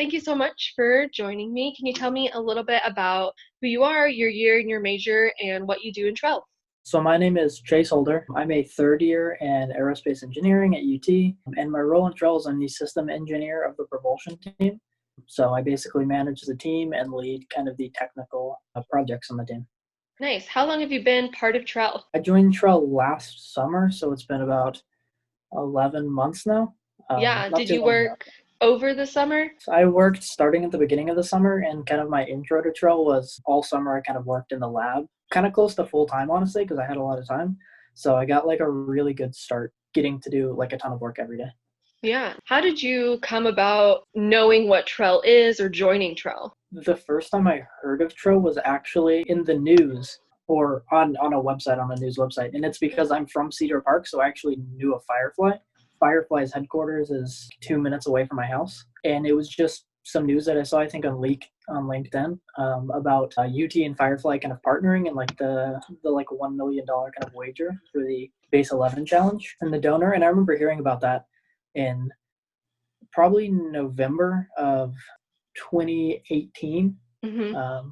thank you so much for joining me. Can you tell me a little bit about who you are, your year and your major, and what you do in Trell? So my name is Chase Holder. I'm a third year in aerospace engineering at UT, and my role in Trell is I'm the system engineer of the propulsion team. So I basically manage the team and lead kind of the technical projects on the team. Nice. How long have you been part of Trell? I joined Trell last summer, so it's been about 11 months now. Yeah, Not did too you long ago. work over the summer? So I worked starting at the beginning of the summer, and kind of my intro to Trell was all summer I kind of worked in the lab, kind of close to full time, honestly, because I had a lot of time. So I got like a really good start getting to do like a ton of work every day. Yeah. How did you come about knowing what Trell is or joining Trell? The first time I heard of Trell was actually in the news or on a website, on a news website. And it's because I'm from Cedar Park, so I actually knew of Firefly. Firefly's headquarters is 2 minutes away from my house. And it was just some news that I saw, I think, on LinkedIn about UT and Firefly kind of partnering and like the like $1 million kind of wager for the Base 11 challenge and the donor. And I remember hearing about that in probably November of 2018. Mm-hmm.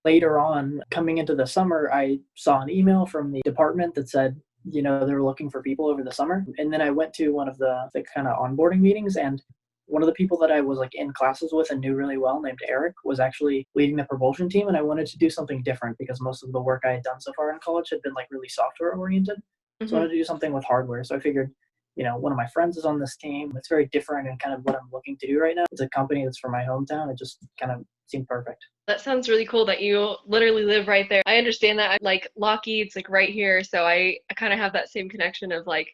Later on, coming into the summer, I saw an email from the department that said, they were looking for people over the summer. And then I went to one of the kind of onboarding meetings, and one of the people that I was like in classes with and knew really well, named Eric, was actually leading the propulsion team. And I wanted to do something different because most of the work I had done so far in college had been like really software oriented. So I Mm-hmm. wanted to do something with hardware. So I figured, one of my friends is on this team. It's very different and kind of what I'm looking to do right now. It's a company that's from my hometown. It just kind of seemed perfect. That sounds really cool that you literally live right there. I understand that. Like Lockheed's like right here, so I kind of have that same connection of like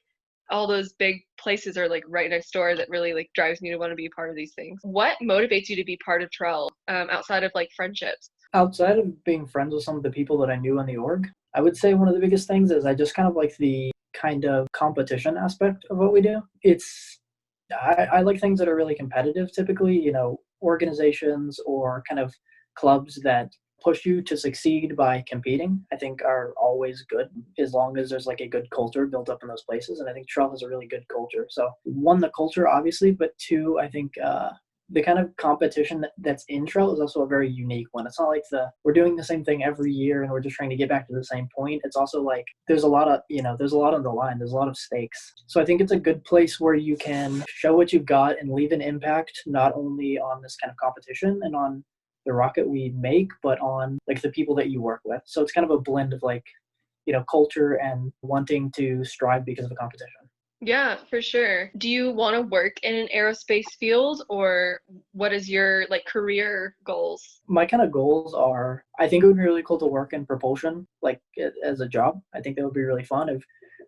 all those big places are like right next door that really like drives me to want to be a part of these things. What motivates you to be part of Trell outside of like friendships? Outside of being friends with some of the people that I knew in the org, I would say one of the biggest things is I just kind of like the kind of competition aspect of what we do. I like things that are really competitive typically, organizations or kind of clubs that push you to succeed by competing, I think are always good as long as there's like a good culture built up in those places. And I think Trell has a really good culture. So one, the culture obviously, but two, I think the kind of competition that's in Trell is also a very unique one. It's not like we're doing the same thing every year and we're just trying to get back to the same point. It's also like there's a lot on the line. There's a lot of stakes. So I think it's a good place where you can show what you've got and leave an impact not only on this kind of competition and on the rocket we make, but on like the people that you work with. So it's kind of a blend of like, culture and wanting to strive because of a competition. Yeah, for sure. Do you want to work in an aerospace field or what is your like career goals? My kind of goals are, I think it would be really cool to work in propulsion, like as a job. I think that would be really fun. I've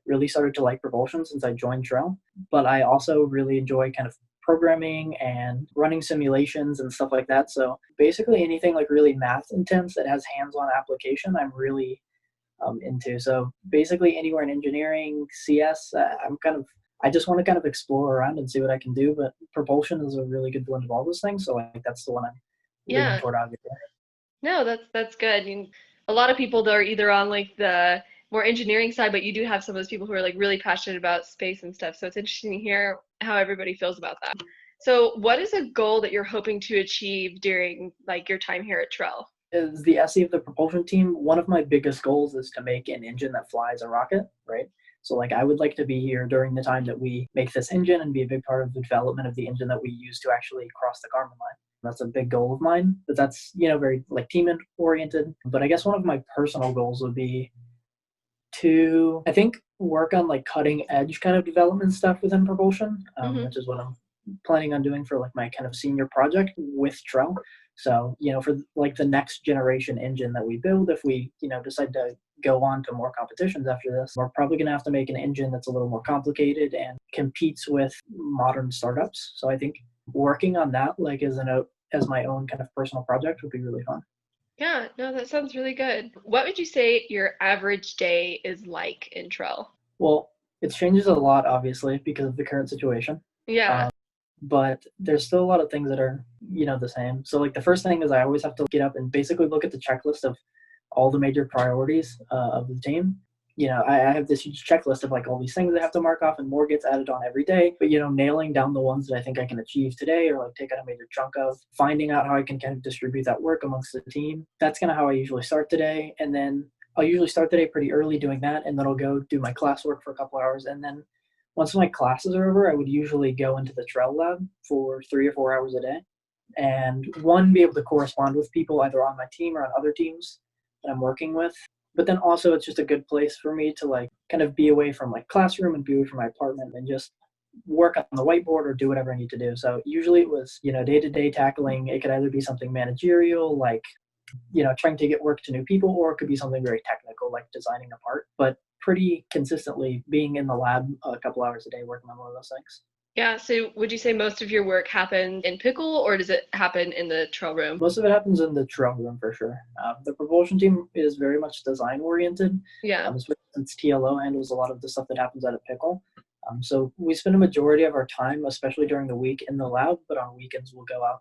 really started to like propulsion since I joined Trell, but I also really enjoy kind of programming and running simulations and stuff like that. So basically anything like really math intense that has hands-on application, I'm really into. So basically anywhere in engineering, CS, I just want to kind of explore around and see what I can do. But propulsion is a really good blend of all those things. So I think that's the one I'm leaning Yeah. toward, obviously. No, that's good. I mean, a lot of people that are either on like the more engineering side, but you do have some of those people who are like really passionate about space and stuff. So it's interesting to hear how everybody feels about that. So what is a goal that you're hoping to achieve during like your time here at Trell? As the SE of the propulsion team, one of my biggest goals is to make an engine that flies a rocket, right? So like I would like to be here during the time that we make this engine and be a big part of the development of the engine that we use to actually cross the Kármán line. That's a big goal of mine, but that's, very like team oriented. But I guess one of my personal goals would be to, I think, work on like cutting edge kind of development stuff within propulsion, Hmm. which is what I'm planning on doing for like my kind of senior project with Trell. So, for like the next generation engine that we build, if we, decide to go on to more competitions after this, we're probably going to have to make an engine that's a little more complicated and competes with modern startups. So I think working on that, like as my own kind of personal project would be really fun. Yeah, no, that sounds really good. What would you say your average day is like in Trell? Well, it changes a lot, obviously, because of the current situation. Yeah. But there's still a lot of things that are, the same. So like the first thing is I always have to get up and basically look at the checklist of all the major priorities of the team I have this huge checklist of like all these things I have to mark off, and more gets added on every day. But nailing down the ones that I think I can achieve today, or like take out a major chunk of, finding out how I can kind of distribute that work amongst the team. That's kind of how I usually start the day. And then I'll usually start the day pretty early doing that, and then I'll go do my classwork for a couple hours. And then once my classes are over, I would usually go into the Trell lab for 3 or 4 hours a day, and one, be able to correspond with people either on my team or on other teams that I'm working with. But then also it's just a good place for me to like kind of be away from like classroom and be away from my apartment and just work on the whiteboard or do whatever I need to do. So usually it was, day-to-day tackling. It could either be something managerial, like, trying to get work to new people, or it could be something very technical, like designing a part, but pretty consistently being in the lab a couple hours a day working on one of those things. Yeah, so would you say most of your work happens in Pickle or does it happen in the Trail room? Most of it happens in the trail room for sure. The propulsion team is very much design oriented, Yeah. especially since TLO handles a lot of the stuff that happens out of Pickle. So we spend a majority of our time, especially during the week, in the lab, but on weekends we'll go out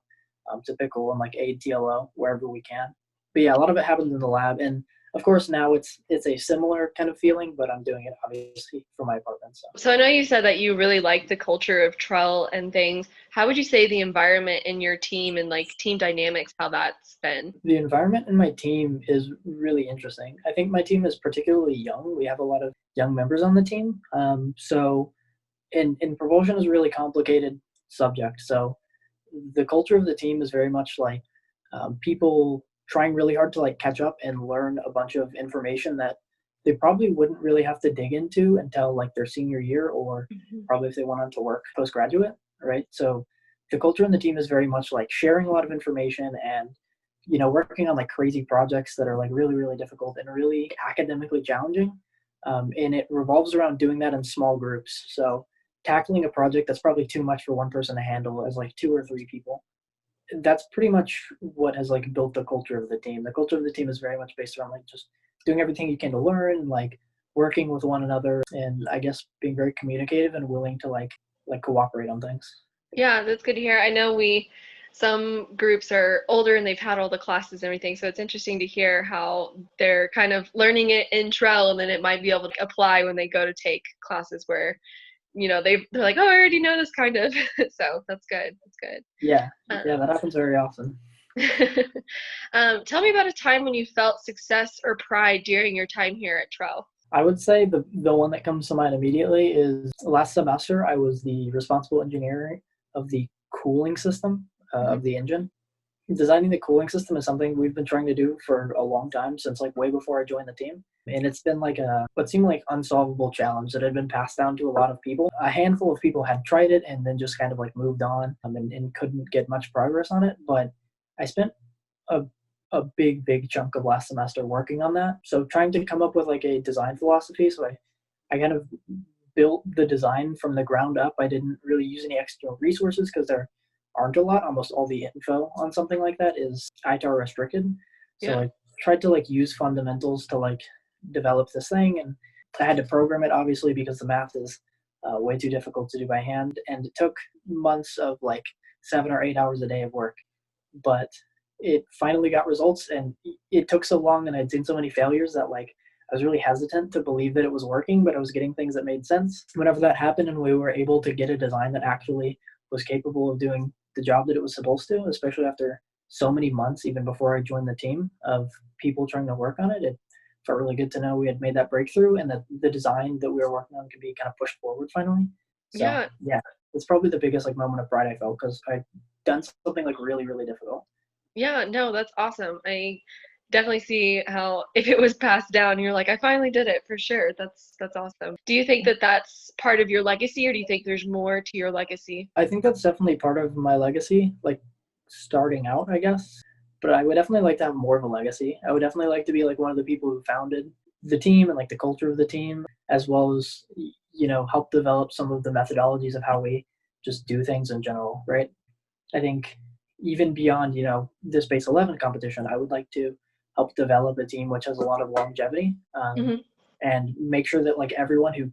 to Pickle and like aid TLO wherever we can. But yeah, a lot of it happens in the lab, and of course now it's a similar kind of feeling, but I'm doing it obviously from my apartment. So So I know you said that you really like the culture of Trell and things. How would you say the environment in your team and like team dynamics, how that's been? the environment in my team is really interesting. I think my team is particularly young. We have a lot of young members on the team. So in propulsion is a really complicated subject. So the culture of the team is very much like people trying really hard to like catch up and learn a bunch of information that they probably wouldn't really have to dig into until like their senior year, or Mhm. probably if they went on to work postgraduate, right? So the culture in the team is very much like sharing a lot of information, and working on like crazy projects that are like really really difficult and really academically challenging. And it revolves around doing that in small groups. So tackling a project that's probably too much for one person to handle as like 2 or 3 people, that's pretty much what has like built the culture of the team. The culture of the team is very much based around like just doing everything you can to learn, like working with one another, and I guess being very communicative and willing to like cooperate on things. Yeah, that's good to hear. I know some groups are older and they've had all the classes and everything, so it's interesting to hear how they're kind of learning it in Trell and then it might be able to apply when they go to take classes where, they're like, oh, I already know this kind of. So that's good. That's good. Yeah, yeah, that happens very often. Tell me about a time when you felt success or pride during your time here at Trell. I would say the one that comes to mind immediately is last semester. I was the responsible engineer of the cooling system Hmm. of the engine. Designing the cooling system is something we've been trying to do for a long time, since like way before I joined the team. And it's been like a what seemed like unsolvable challenge that had been passed down to a lot of people. A handful of people had tried it and then just kind of like moved on, and couldn't get much progress on it. But I spent a big chunk of last semester working on that. So trying to come up with like a design philosophy. So I kind of built the design from the ground up. I didn't really use any external resources because there aren't a lot. Almost all the info on something like that is ITAR restricted. So Yeah. I tried to like use fundamentals to like develop this thing, and I had to program it obviously because the math is way too difficult to do by hand, and it took months of like 7 or 8 hours a day of work. But it finally got results, and it took so long and I'd seen so many failures that like I was really hesitant to believe that it was working, but I was getting things that made sense. Whenever that happened and we were able to get a design that actually was capable of doing the job that it was supposed to, especially after so many months, even before I joined the team, of people trying to work on it, it felt really good to know we had made that breakthrough and that the design that we were working on could be kind of pushed forward finally. So Yeah. yeah, it's probably the biggest like moment of pride I felt, because I'd done something like really, really difficult. Yeah, no, that's awesome. I definitely see how if it was passed down, you're like, I finally did it for sure. That's awesome. Do you think that that's part of your legacy, or do you think there's more to your legacy? I think that's definitely part of my legacy, like starting out, I guess. But I would definitely like to have more of a legacy. I would definitely like to be like one of the people who founded the team and like the culture of the team, as well as help develop some of the methodologies of how we just do things in general, right? I think even beyond this base 11 competition, I would like to help develop a team which has a lot of longevity, Hmm. and make sure that like everyone who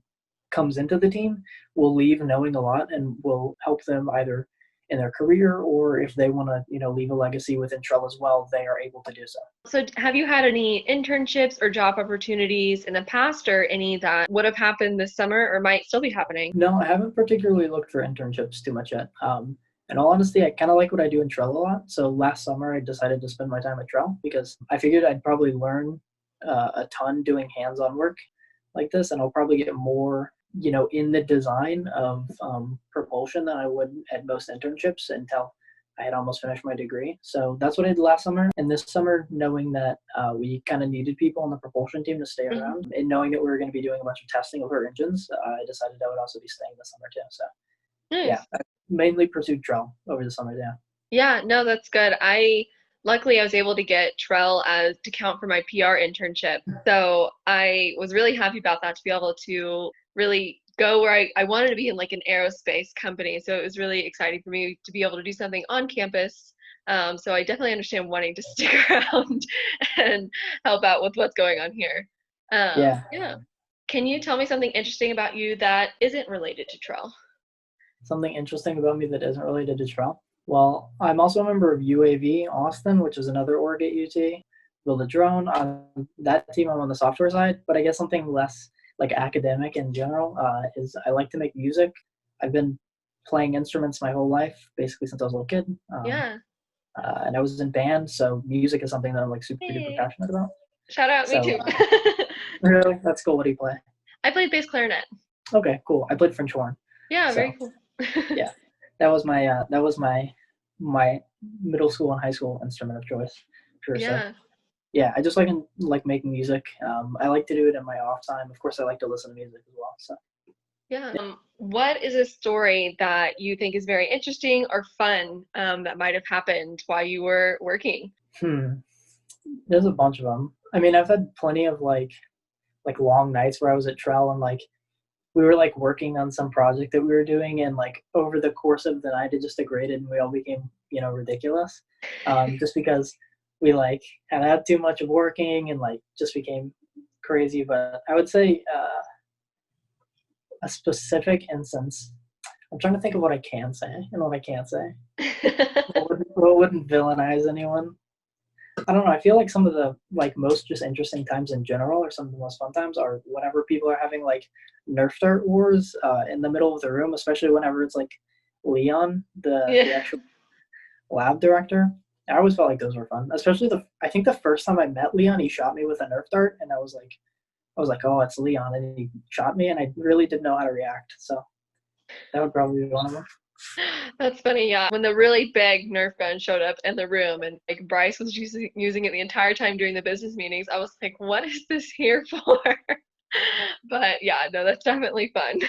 comes into the team will leave knowing a lot and will help them either in their career, or if they want to, leave a legacy within Trell as well, they are able to do so. So have you had any internships or job opportunities in the past, or any that would have happened this summer or might still be happening? No, I haven't particularly looked for internships too much yet. In all honesty, I kind of like what I do in Trell a lot. So last summer, I decided to spend my time at Trell because I figured I'd probably learn a ton doing hands-on work like this, and I'll probably get more, in the design of propulsion than I would at most internships until I had almost finished my degree. So that's what I did last summer. And this summer, knowing that we kind of needed people on the propulsion team to stay around, and knowing that we were going to be doing a bunch of testing of our engines, I decided I would also be staying this summer too. So Nice. yeah, I mainly pursued Trell over the summer. Yeah. Yeah, no, that's good. Luckily I was able to get Trell as to count for my PR internship. So I was really happy about that, to be able to really go where I wanted to be in like an aerospace company. So it was really exciting for me to be able to do something on campus. So I definitely understand wanting to stick around and help out with what's going on here. Yeah. Yeah. Can you tell me something interesting about you that isn't related to Trell? Something interesting about me that isn't related to Trell. Well, I'm also a member of UAV Austin, which is another org at UT. Build a drone. On that team, I'm on the software side, but I guess something less like academic in general is I like to make music. I've been playing instruments my whole life, basically since I was a little kid. Yeah. And I was in band, so music is something that I'm like super duper Hey. passionate about. Shout out, me So too. really, that's cool. What do you play? I played bass clarinet. Okay, cool. I played French horn. Yeah, So very cool. yeah, that was my middle school and high school instrument of choice. Sure. So Yeah. yeah, I just like making music. I like to do it in my off time. Of course, I like to listen to music as well. So Yeah. What is a story that you think is very interesting or fun that might have happened while you were working? There's a bunch of them. I mean, I've had plenty of like long nights where I was at Trell and like we were like working on some project that we were doing, and like over the course of the night it just degraded and we all became ridiculous, just because we like had too much of working and like just became crazy. But I would say a specific instance, I'm trying to think of what I can say and what I can't say. What wouldn't villainize anyone. I don't know. I feel like some of the like most just interesting times in general, or some of the most fun times, are whenever people are having like Nerf dart wars in the middle of the room, especially whenever it's like Leon, the Yeah. actual lab director. I always felt like those were fun. Especially I think the first time I met Leon, he shot me with a Nerf dart, and I was like, oh, it's Leon, and he shot me, and I really didn't know how to react. So that would probably be one of them. That's funny, yeah. When the really big Nerf gun showed up in the room and like Bryce was using it the entire time during the business meetings, I was like, what is this here for? But yeah, no, that's definitely fun.